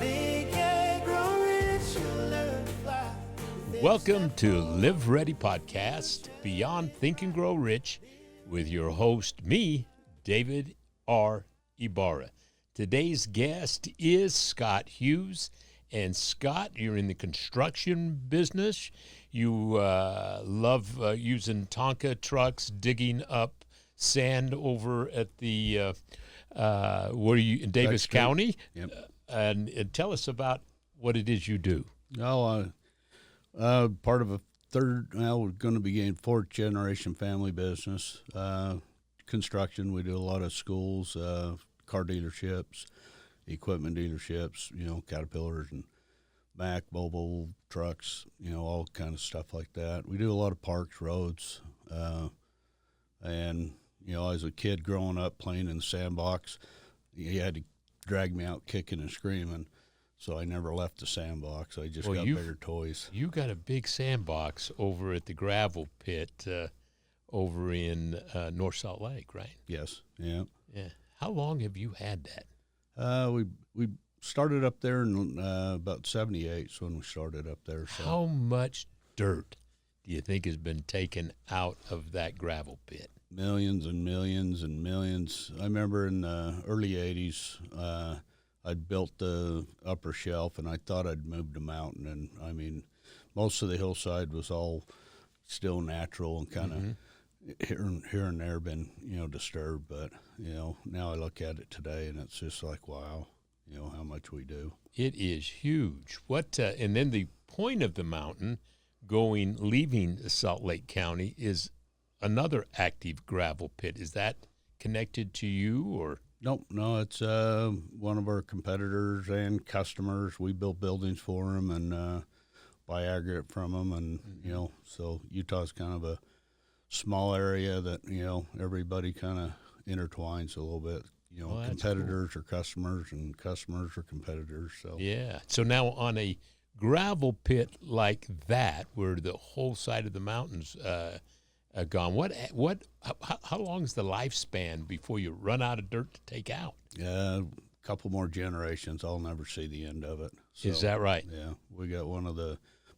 Think and grow rich, you'll learn to fly. Welcome to Live Ready Podcast, Beyond Think and Grow Rich, with your host, me, David R. Ibarra. Today's guest is Scott Hughes. And Scott, you're in the construction business. You love using Tonka trucks, digging up sand over at the, where are you, in Davis County? Yep. And tell us about what it is you do. Part of a we're going to be a fourth generation family business. Construction, we do a lot of schools, car dealerships, equipment dealerships, Caterpillars and Mack, Volvo trucks, all kind of stuff like that. We do a lot of parks, roads, and, as a kid growing up playing in the sandbox, you had to drag me out kicking and screaming. So I never left the sandbox. I just got bigger toys. You got a big sandbox over at the gravel pit over in North Salt Lake, right? Yes, yeah. Yeah. How long have you had that? We started up there in about 78 is when we started up there. So. How much dirt do you think has been taken out of that gravel pit? Millions and millions and millions. I remember in the early 80s, I'd built the upper shelf, and I thought I'd moved the mountain. And, I mean, most of the hillside was all still natural and kind of here and there been, disturbed. But, now I look at it today, and it's just like, wow, how much we do. It is huge. And then the point of the mountain leaving Salt Lake County is another active gravel pit. Is that connected to you or? Nope, no, it's one of our competitors and customers. We build buildings for them and buy aggregate from them, and so Utah's kind of a small area that everybody kind of intertwines a little bit. Competitors are customers, and customers are competitors. So yeah. So now on a gravel pit like that, where the whole side of the mountains gone, how long is the lifespan before you run out of dirt to take out? A couple more generations, I'll never see the end of it. So, is that right? Yeah, we got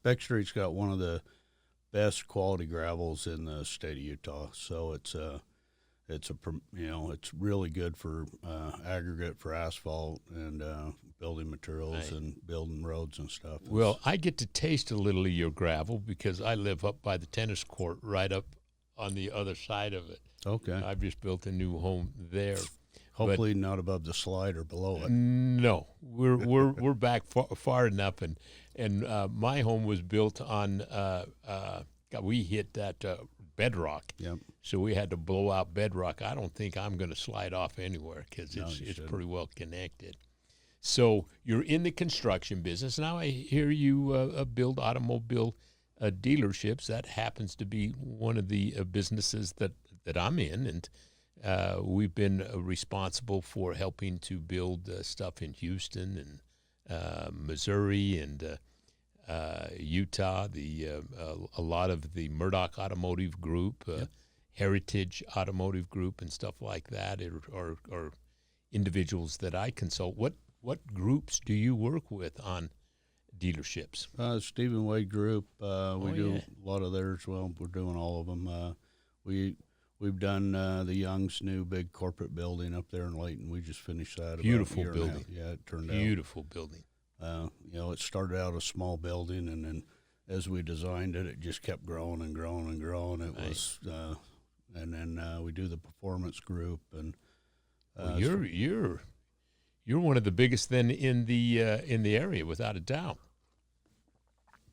Beck Street's got one of the best quality gravels in the state of Utah. So it's really good for aggregate, for asphalt and building materials and building roads and stuff. Well, I get to taste a little of your gravel because I live up by the tennis court right up on the other side of it. Okay. I've just built a new home there. Hopefully not above the slide or below it. No, we're back far enough, and my home was built on. We hit that bedrock. Yep. So we had to blow out bedrock. I don't think I'm going to slide off anywhere because it's pretty well connected. So you're in the construction business. Now I hear you build automobile dealerships. That happens to be one of the businesses that I'm in, and we've been responsible for helping to build stuff in Houston and Missouri and Utah. A lot of the Murdoch Automotive Group, Heritage Automotive Group, and stuff like that are individuals that I consult. What groups do you work with on dealerships? Stephen Wade Group. We do a lot of theirs. Well, we're doing all of them. We've done the Young's new big corporate building up there in Layton. We just finished that. Beautiful building. Yeah, it turned out beautiful building. It started out a small building, and then as we designed it, it just kept growing and growing and growing. It was, and then we do the performance group, and you're one of the biggest then in the area, without a doubt.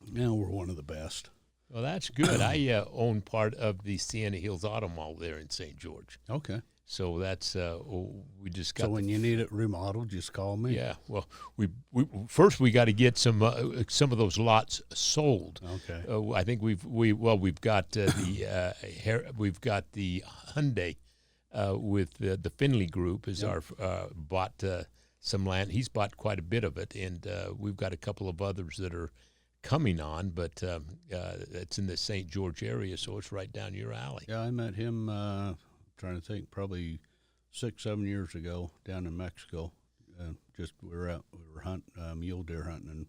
Yeah, we're one of the best. Well, that's good. I own part of the Sienna Hills Auto Mall there in St. George. Okay. So that's we just got. So when you need it remodeled, just call me. Yeah. Well, we first we got to get some of those lots sold. Okay. I think we've got we've got the Hyundai with the Finley Group is our bought some land. He's bought quite a bit of it, and we've got a couple of others that are coming on, but it's in the St. George area, so it's right down your alley. Yeah, I met him, trying to think, probably 6-7 years ago down in Mexico, just we were mule deer hunting,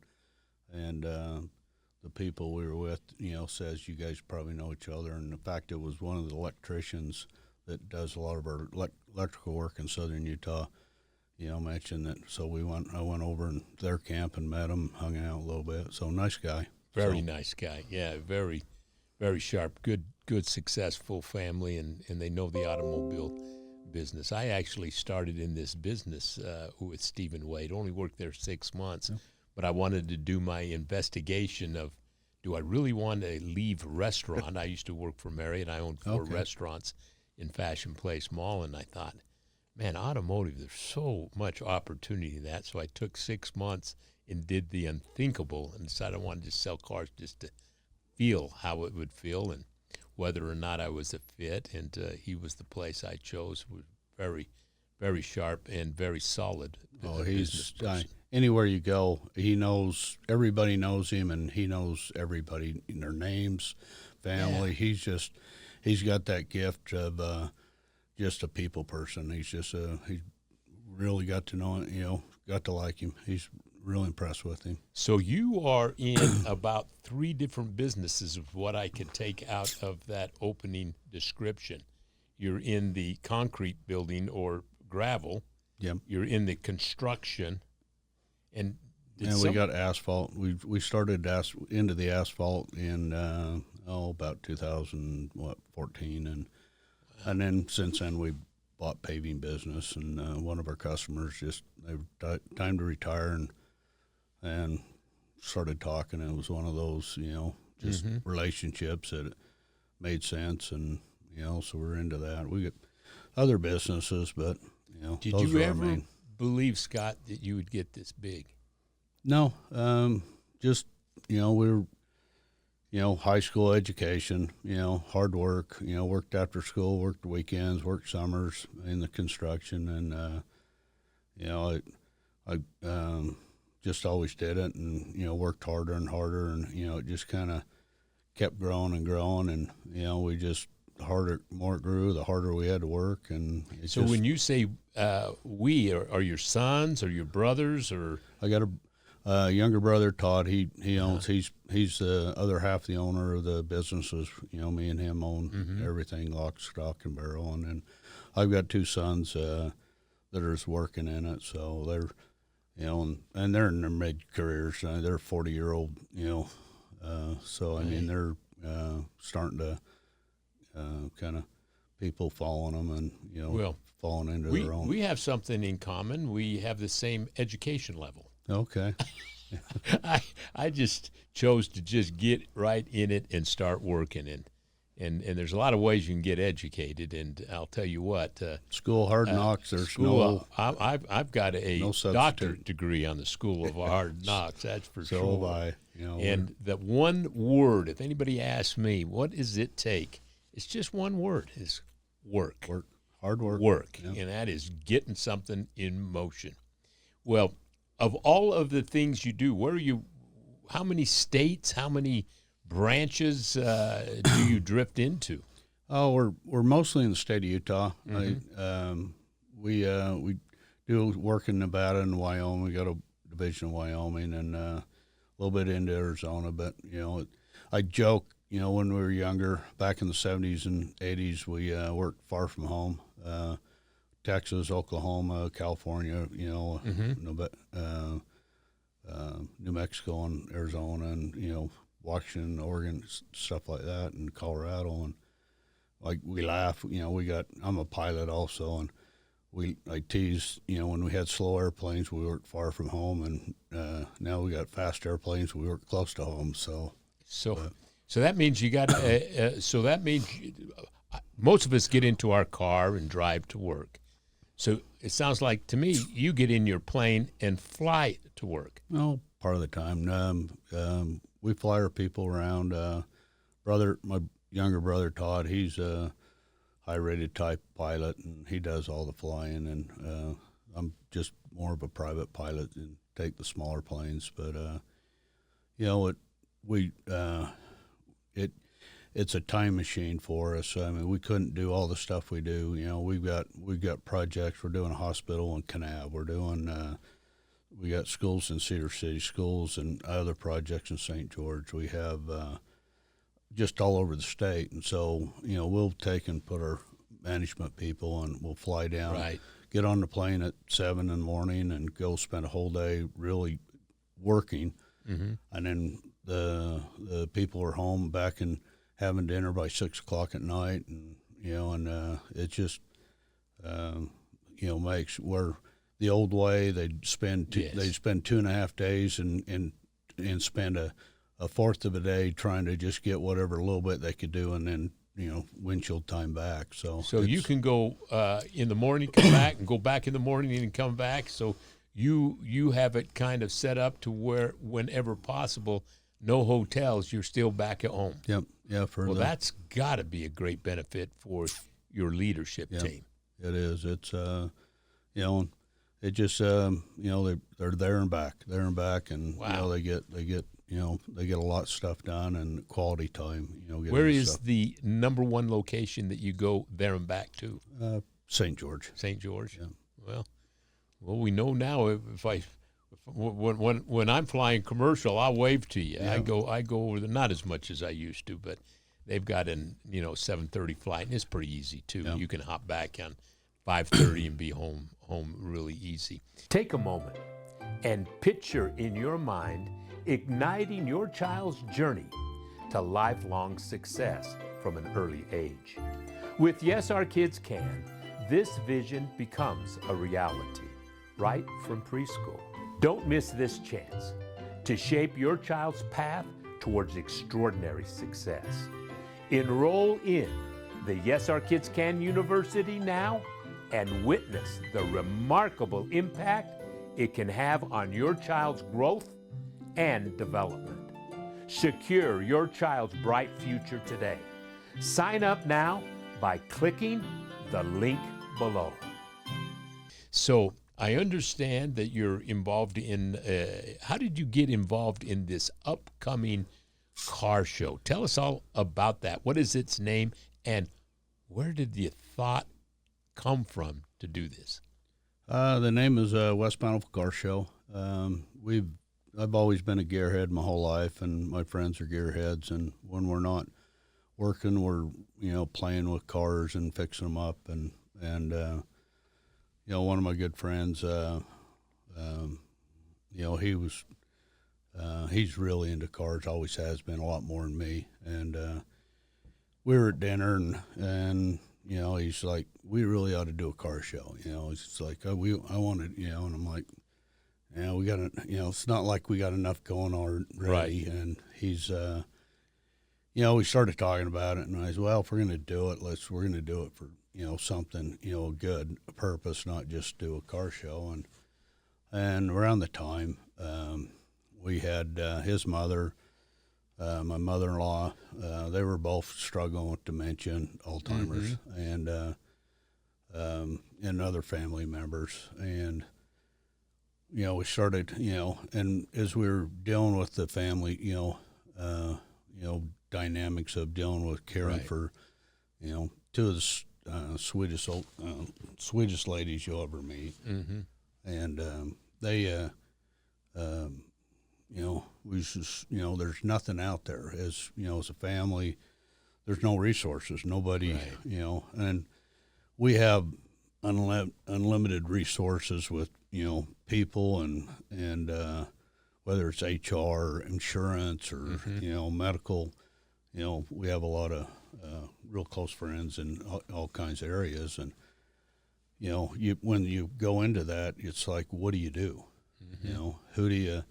and the people we were with, says you guys probably know each other. And in fact, it was one of the electricians that does a lot of our electrical work in southern Utah, mentioned that. So I went over in their camp and met him, hung out a little bit. So nice guy. Very nice guy. Yeah, very, very sharp. Good, successful family, and they know the automobile business. I actually started in this business with Stephen Wade. Only worked there 6 months. Yeah. But I wanted to do my investigation of, do I really want to leave restaurant? I used to work for Marriott. I owned 4 restaurants in Fashion Place Mall, and I thought, man, automotive, there's so much opportunity in that. So I took 6 months and did the unthinkable and decided I wanted to sell cars just to feel how it would feel and whether or not I was a fit. And he was the place I chose. Was very, very sharp and very solid. Oh, he's anywhere you go, he knows, everybody knows him, and he knows everybody, their names, family. Yeah. He's got that gift of just a people person. He's just he really got to know him, got to like him. He's really impressed with him. So you are in about 3 different businesses of what I could take out of that opening description. You're in the concrete building or gravel. Yep. You're in the construction. And we got asphalt. We started into the asphalt in about 2014, and then since then we bought paving business, and one of our customers they were time to retire and started talking. And it was one of those relationships that made sense, and so we're into that. We got other businesses, but did you ever believe, Scott, that you would get this big? No, just we were high school education, hard work, worked after school, worked weekends, worked summers in the construction, and I just always did it, and worked harder and harder, and it just kind of kept growing and growing, and we just, the more it grew, the harder we had to work. And so when you say we, are your sons or your brothers, or? I got a younger brother, Todd. He owns. He's the other half the owner of the businesses. Me and him own everything, lock, stock, and barrel. And then I've got 2 sons that are just working in it. So they're and they're in their mid careers. They're 40-year-old. So I mean they're starting to kind of people following them, and falling into their own. We have something in common. We have the same education level. Okay. I just chose to just get right in it and start working, and there's a lot of ways you can get educated, and I'll tell you what. School hard knocks. There's I've got a doctorate degree on the School of Hard Knocks. That's for sure. So have I. And that one word, if anybody asks me, what does it take? It's just one word. It's work. Work. Hard work. Work. Yep. And that is getting something in motion. Well, of all of the things you do, how many states, how many branches do you drift into? Oh, we're mostly in the state of Utah. We do work in Nevada and Wyoming. We got a division of Wyoming, and a little bit into Arizona. But I joke, when we were younger, back in the 70s and 80s, we worked far from home. Texas, Oklahoma, California, New Mexico and Arizona, and Washington, Oregon, stuff like that, and Colorado. And like we laugh, I'm a pilot also, and I tease, when we had slow airplanes, we worked far from home, and now we got fast airplanes, we work close to home. So that means you got. So that means most of us get into our car and drive to work. So it sounds like to me you get in your plane and fly to work. No, part of the time. We fly our people around. My younger brother Todd, he's a high-rated type pilot, and he does all the flying. And I'm just more of a private pilot and take the smaller planes. But it's a time machine for us. I mean, we couldn't do all the stuff we do. We've got projects. We're doing a hospital in Kanab. We're doing we got schools in Cedar City, schools and other projects in St. George. We have just all over the state. And so, we'll take and put our management people and we'll fly down, Right. get on the plane at 7 in the morning and go spend a whole day really working. Mm-hmm. And then the people are home back and having dinner by 6 o'clock at night. And, it just, makes where the old way they'd spend they'd spend 2.5 days and spend a fourth of a day trying to just get whatever little bit they could do, and then windshield time back. So you can go in the morning, come back, and go back in the morning and come back. So you have it kind of set up to where whenever possible, no hotels, you're still back at home. Yep. Yeah. That's got to be a great benefit for your leadership team. It is. It's it just they're there and back, and wow. They get a lot of stuff done and quality time. Where is the number one location that you go there and back to? St. George. St. George. Yeah. Well, we know now when I'm flying commercial, I'll wave to you. Yeah. I go over there, not as much as I used to, but they've got an 7:30 flight, and it's pretty easy too. Yeah. You can hop back on 5:30 and be home really easy. Take a moment and picture in your mind igniting your child's journey to lifelong success from an early age. With Yes, Our Kids Can, this vision becomes a reality right from preschool. Don't miss this chance to shape your child's path towards extraordinary success. Enroll in the Yes, Our Kids Can University now and witness the remarkable impact it can have on your child's growth and development. Secure your child's bright future today. Sign up now by clicking the link below. So I understand that you're involved in, how did you get involved in this upcoming car show? Tell us all about that. What is its name, and where did the thought come from to do this? The name is West Bountiful Car Show. I've always been a gearhead my whole life, and my friends are gearheads. And when we're not working, we're playing with cars and fixing them up. And one of my good friends, he's really into cars. Always has been, a lot more than me. And we were at dinner, and he's like, we really ought to do a car show. It's like, I wanted, and I'm like, we got to, it's not like we got enough going already. Right. And he's, we started talking about it, and I said, well, if we're going to do it, we're going to do it for, something, good, a purpose, not just do a car show. And around the time, we had his mother, my mother-in-law, they were both struggling with dementia and Alzheimer's, and other family members. And, we started, and as we were dealing with the family, dynamics of dealing with caring for, two of the sweetest ladies you'll ever meet. Mm-hmm. And they, we just, there's nothing out there as a family. There's no resources, nobody, and we have unlimited resources with, people and whether it's HR, insurance, or, medical, we have a lot of real close friends in all kinds of areas. And, when you go into that, it's like, what do you do? Mm-hmm. Who do you,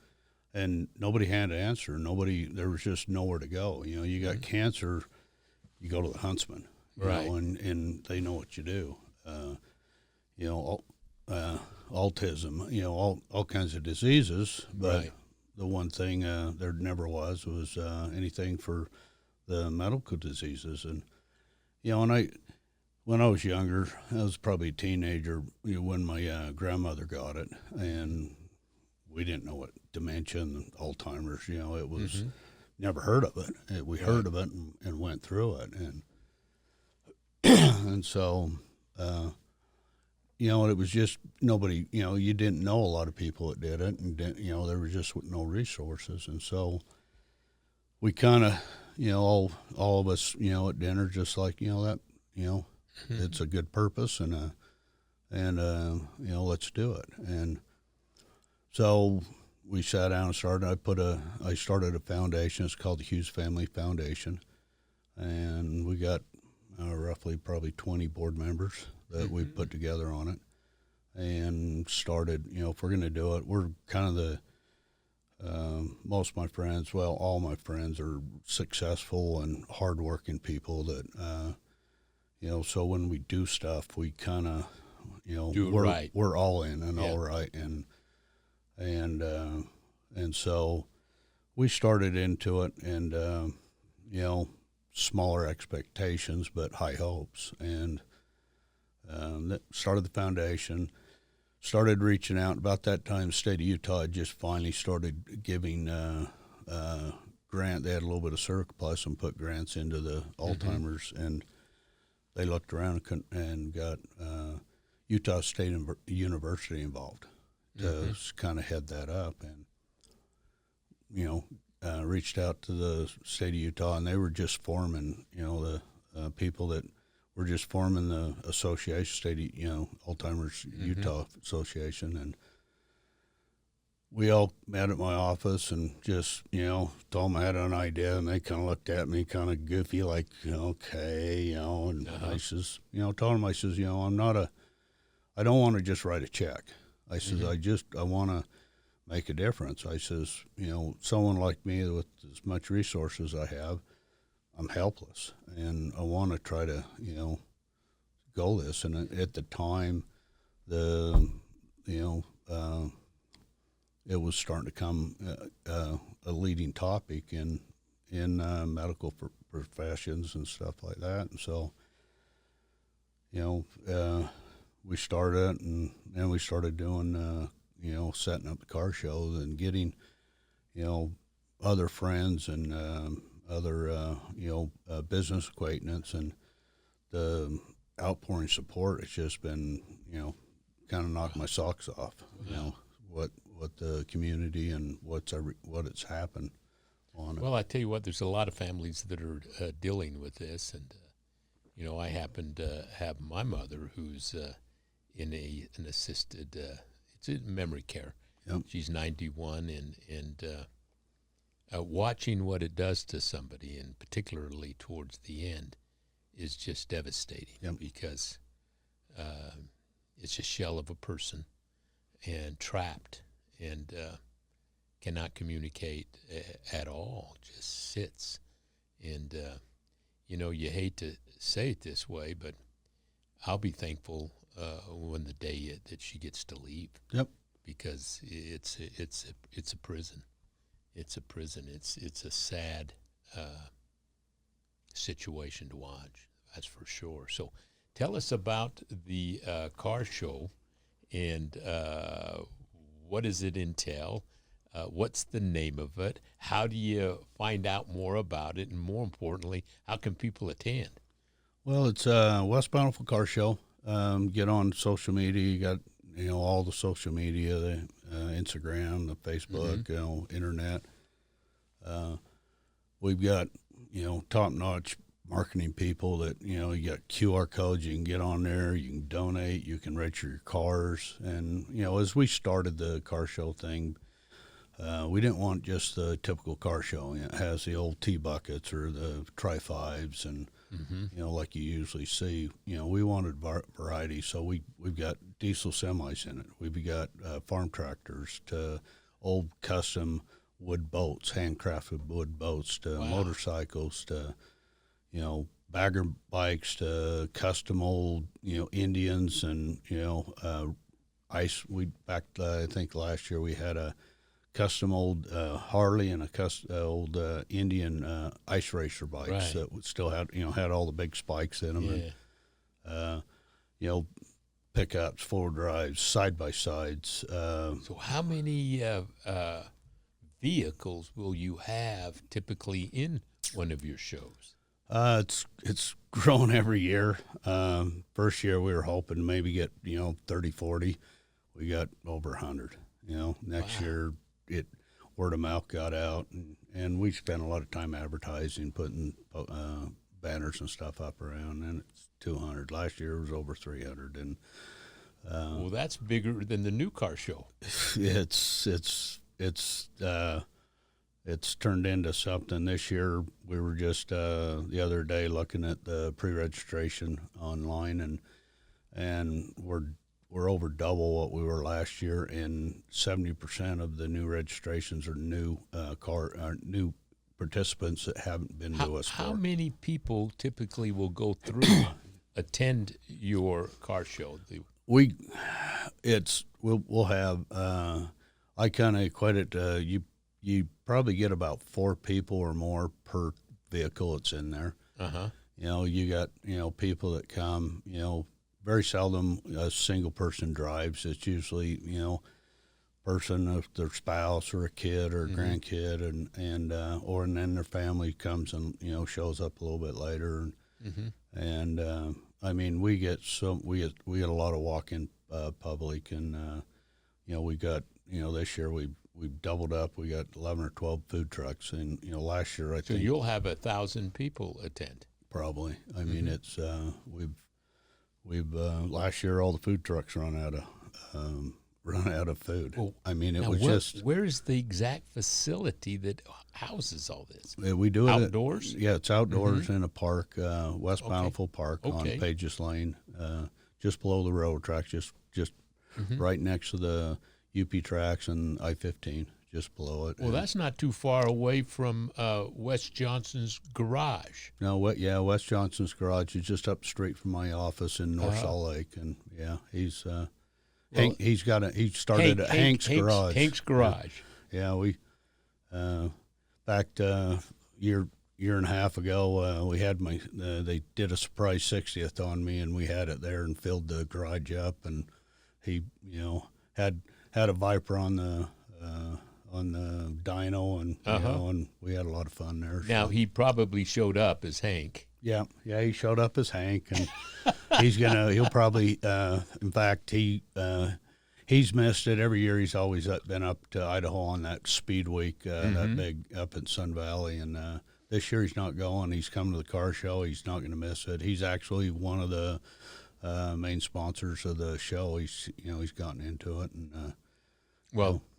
and nobody had an answer. There was just nowhere to go. You got cancer, you go to the Huntsman, right? And they know what you do. Autism, all kinds of diseases. But the one thing there never was anything for the medical diseases. And when I was younger, I was probably a teenager when my grandmother got it, and we didn't know what dementia and Alzheimer's, it was never heard of it. We heard of it and went through it. And and so, it was just nobody. You didn't know a lot of people that did it, and there was just no resources, and so we kind of, all of us, at dinner, just like that, it's a good purpose, and let's do it, and so we sat down and started. I started a foundation. It's called the Hughes Family Foundation, and we got roughly probably 20 board members that we put together on it, and started. If we're going to do it, we're kind of the most of my friends. Well, all my friends are successful and hardworking people that So when we do stuff, we kind of we're all in and all right, and so we started into it, and smaller expectations but high hopes, and that started the foundation, started reaching out. About that time, the state of Utah had just finally started giving grant. They had a little bit of surplus and put grants into the Alzheimer's, and they looked around and got Utah State University involved to kind of head that up, and reached out to the state of Utah, and they were just forming, the people that were just forming the association, Alzheimer's Utah Association, and we all met at my office and just, told them I had an idea, and they kind of looked at me kind of goofy, like, okay, and I says, told them, I says, I don't want to just write a check. I says, I want to make a difference. I says, someone like me with as much resources I have, I'm helpless, and I want to try to, go this. And at the time, it was starting to come a leading topic in medical professions and stuff like that. And so, we started, and then we started doing, setting up the car shows and getting, other friends and other, business acquaintance, and the outpouring support has just been, kind of knocked my socks off, what the community and what it's happened on it. Well, I tell you what, there's a lot of families that are dealing with this, and I happen to have my mother who's in an assisted, it's in memory care. Yep. She's 91, and watching what it does to somebody, and particularly towards the end, is just devastating. Yep. Because it's a shell of a person and trapped, and cannot communicate at all, just sits. And, you hate to say it this way, but I'll be thankful when the day that she gets to leave. Yep. Because it's a prison. It's a prison. It's a sad situation to watch. That's for sure. So tell us about the car show, and what does it entail? What's the name of it? How do you find out more about it? And more importantly, how can people attend? Well, it's West Bountiful Car Show. Get on social media. You got, all the social media, the Instagram, the Facebook, internet. We've got, top-notch marketing people that, you got QR codes. You can get on there. You can donate. You can register your cars. And, as we started the car show thing, we didn't want just the typical car show. It has the old T-buckets or the Tri-5s and, like you usually see. We wanted variety, so we've got diesel semis in it. We've got farm tractors to old custom wood boats, handcrafted wood boats, to motorcycles, to, bagger bikes, to custom old, Indians, and, ice. I think last year we had a custom old Harley and a custom old Indian ice racer bikes that would still had all the big spikes in them, and pickups, 4-drives, side by sides. So how many vehicles will you have typically in one of your shows? It's grown every year. First year we were hoping to maybe get 30, 40. We got over 100. Next year word of mouth got out, and we spent a lot of time advertising, putting banners and stuff up around, and it's 200. Last year it was over 300, and well, that's bigger than the new car show. It's turned into something. This year we were just the other day looking at the pre-registration online, and we're over double what we were last year, and 70% of the new registrations are new new participants that haven't been to us. How many people typically will go through attend your car show? We'll have I kind of equate it you probably get about 4 people or more per vehicle that's in there. You got people that come, very seldom a single person drives. It's usually person of their spouse or a kid or a grandkid, and then their family comes and shows up a little bit later, and I mean we get a lot of walk-in public, and we got this year we've doubled up. We got 11 or 12 food trucks, and last year I think you'll have 1,000 people attend. Probably. I mean it's we've last year all the food trucks run out of food. Well, I mean it was where is the exact facility that houses all this? We do it outdoors. It's outdoors in a park, West Bountiful Park on Pages Lane, just below the railroad tracks, just right next to the UP tracks and I-15, just below it. Well, that's not too far away from Wes Johnson's garage. No, Wes Johnson's garage is just up the street from my office in North Salt Lake, and he's started at Hank's Garage. Hank's Garage. Yeah, we back year and a half ago, we had they did a surprise 60th on me, and we had it there and filled the garage up, and he had a Viper on the dyno, and and we had a lot of fun there. Now he probably showed up as Hank. Yeah, he showed up as Hank, and he'll probably in fact he's missed it every year. He's always been up to Idaho on that Speed Week, that big up in Sun Valley, and this year he's not going. He's coming to the car show. He's not going to miss it. He's actually one of the main sponsors of the show. He's gotten into it, and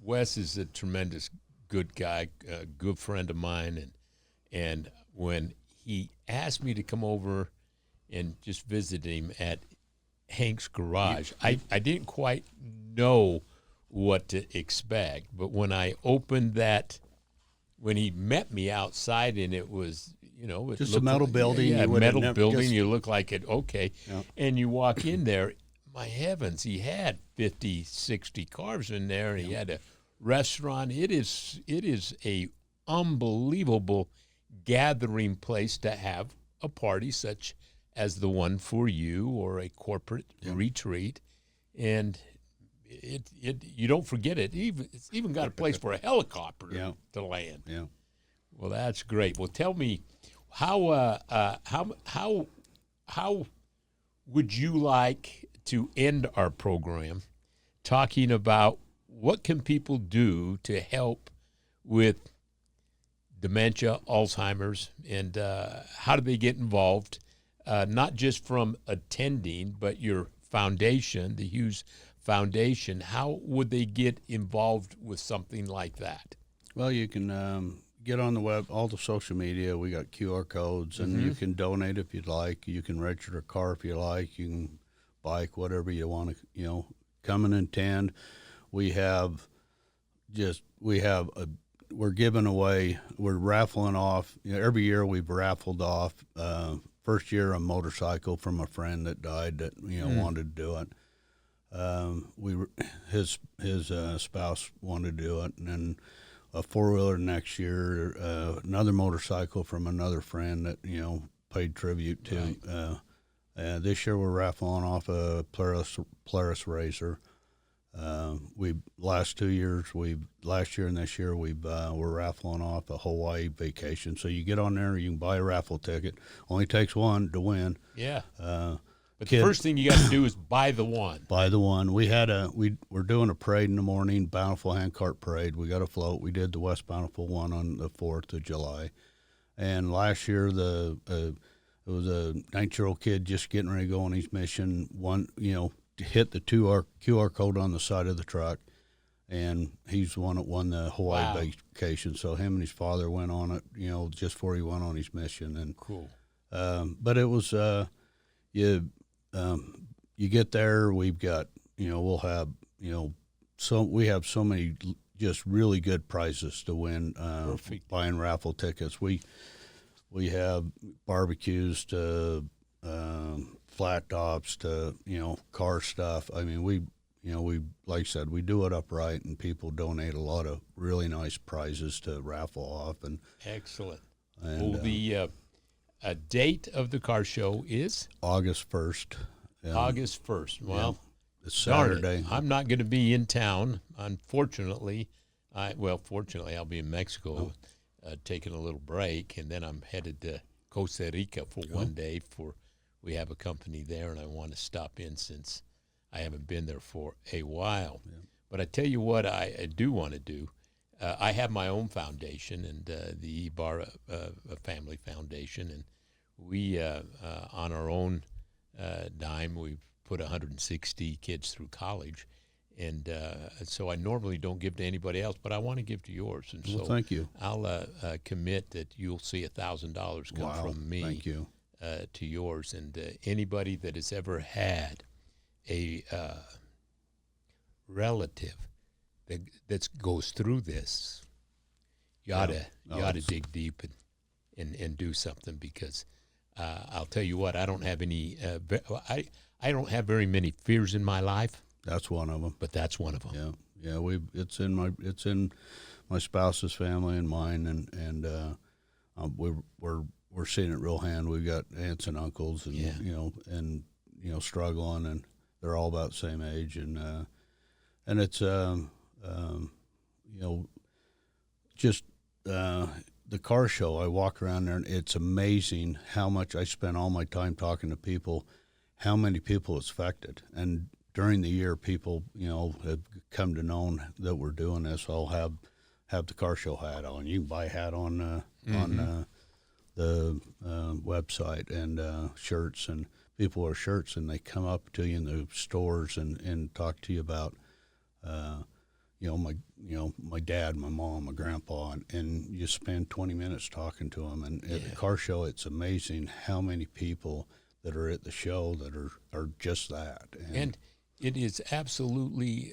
Wes is a tremendous good guy, a good friend of mine, and when he asked me to come over and just visit him at Hank's Garage, I didn't quite know what to expect, but when I opened that, when he met me outside, and it was it just a metal building. Yeah, metal building. You look like it. Okay. Yeah. And you walk in there, my heavens, he had 50, 60 cars in there, and he had a restaurant. It is a unbelievable gathering place to have a party such as the one for you, or a corporate retreat. And you don't forget it. It's even got a place for a helicopter to land. Yeah. Well, that's great. Well, tell me, how would you like to end our program talking about what can people do to help with dementia, Alzheimer's, and how do they get involved, not just from attending, but your foundation, the Hughes Foundation? How would they get involved with something like that? Well, you can get on the web, all the social media. We got QR codes, and you can donate if you'd like. You can register a car if you like. You can bike, whatever you want to, come and attend. We're giving away, we're raffling off. Every year we've raffled off. First year a motorcycle from a friend that died that wanted to do it. His spouse wanted to do it, and then a 4-wheeler next year. Another motorcycle from another friend that paid tribute to. Right. This year we're raffling off a Polaris Razor. We last 2 years, last year and this year, we're raffling off a Hawaii vacation. So you get on there, you can buy a raffle ticket. Only takes one to win. Yeah. But the first thing you got to do is buy the one. Buy the one. We're doing a parade in the morning, Bountiful Handcart Parade. We got a float. We did the West Bountiful one on the 4th of July. And last year, it was a 19-year-old kid just getting ready to go on his mission. Hit the QR code on the side of the truck, and he's the one that won the Hawaii vacation. So him and his father went on it, just before he went on his mission. And cool. But it was you get there. We've got we'll have we have so many just really good prizes to win. Buying raffle tickets. We have barbecues to flat tops to car stuff. I mean, we like I said, we do it upright, and people donate a lot of really nice prizes to raffle off. And excellent. And, the date of the car show is August 1st. August 1st. Well, it's Saturday. I'm not going to be in town, unfortunately. Fortunately, I'll be in Mexico taking a little break, and then I'm headed to Costa Rica for one day. We have a company there, and I want to stop in since I haven't been there for a while. Yeah. But I tell you what I do want to do. I have my own foundation, and the Ibarra Family Foundation, and we, on our own dime, we've put 160 kids through college. And so I normally don't give to anybody else, but I want to give to yours. And so thank you. I'll commit that you'll see $1,000 come from me. Thank you. To yours. And anybody that has ever had a relative that goes through this, you ought to dig deep and do something, because I'll tell you what, I don't have any I don't have very many fears in my life. That's one of them. But that's one of them. Yeah. It's in my spouse's family and mine, and we're seeing it real hand. We've got aunts and uncles, and struggling, and they're all about the same age, and it's just the car show. I walk around there, and it's amazing how much I spend all my time talking to people, how many people it's affected. And during the year, people have come to know that we're doing this. I'll have the car show hat on. You can buy a hat on the website, and shirts, and people wear shirts, and they come up to you in the stores and talk to you about my dad, my mom, my grandpa, and you spend 20 minutes talking to them. And at the car show, it's amazing how many people that are at the show that are just that. And it is absolutely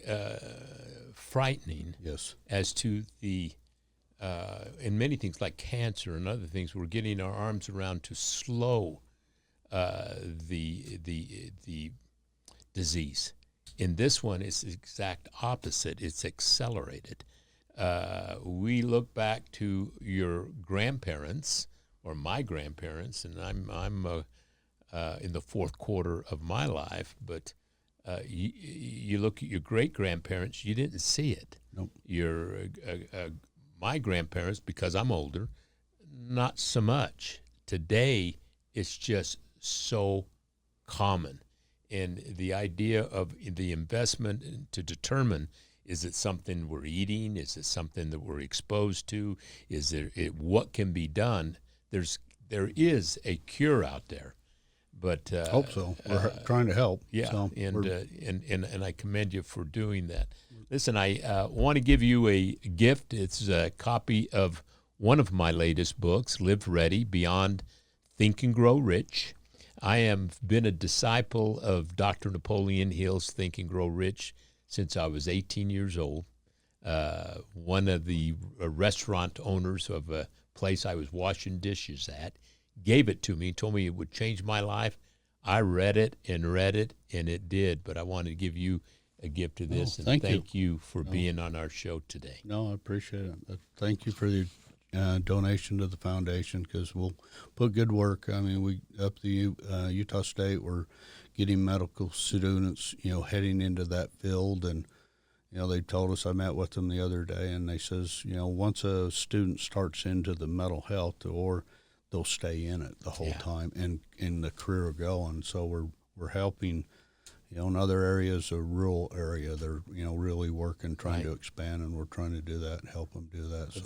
frightening. Yes. As to the in many things like cancer and other things, we're getting our arms around to slow the disease. In this one, it's the exact opposite. It's accelerated. We look back to your grandparents or my grandparents, and I'm in the fourth quarter of my life, but you look at your great-grandparents, you didn't see it. Nope. My grandparents, because I'm older, not so much. Today, it's just so common. And the idea of the investment to determine, is it something we're eating? Is it something that we're exposed to? Is there what can be done? There is a cure out there. But hope so. We're trying to help. Yeah, so and I commend you for doing that. Listen, I want to give you a gift. It's a copy of one of my latest books, Live Ready, Beyond Think and Grow Rich. I have been a disciple of Dr. Napoleon Hill's Think and Grow Rich since I was 18 years old. One of the restaurant owners of a place I was washing dishes at gave it to me, told me it would change my life. I read it, and it did. But I wanted to give you a gift of this, and thank you for being on our show today. No, I appreciate it. Thank you for the donation to the foundation, because we'll put good work. I mean, we up the Utah State, we're getting medical students, heading into that field, and You know, they told us, I met with them the other day, and they says, you know, once a student starts into the mental health, or they'll stay in it the whole time and in the career going. So we're helping, you know, in other areas, a rural area, they're, you know, really working, trying to expand, and we're trying to do that and help them do that. So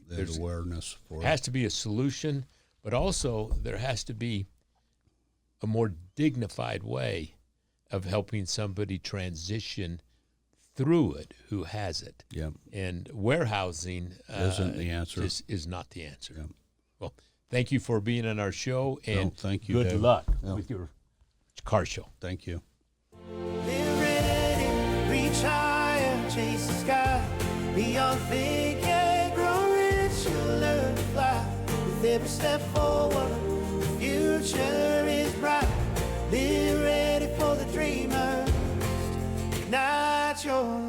there's awareness for it. Has to be a solution, but also there has to be a more dignified way of helping somebody transition through it who has it. Yeah. And warehousing isn't the answer. Is not the answer. Yeah. Well, thank you for being on our show, and thank you, good David. luck Yeah. with your car show. Thank you. Live ready, reach higher, chase the sky. Beyond thinking, grow rich, you'll learn to fly. With every step forward, the future is bright. Live ready for the dreamers, ignite your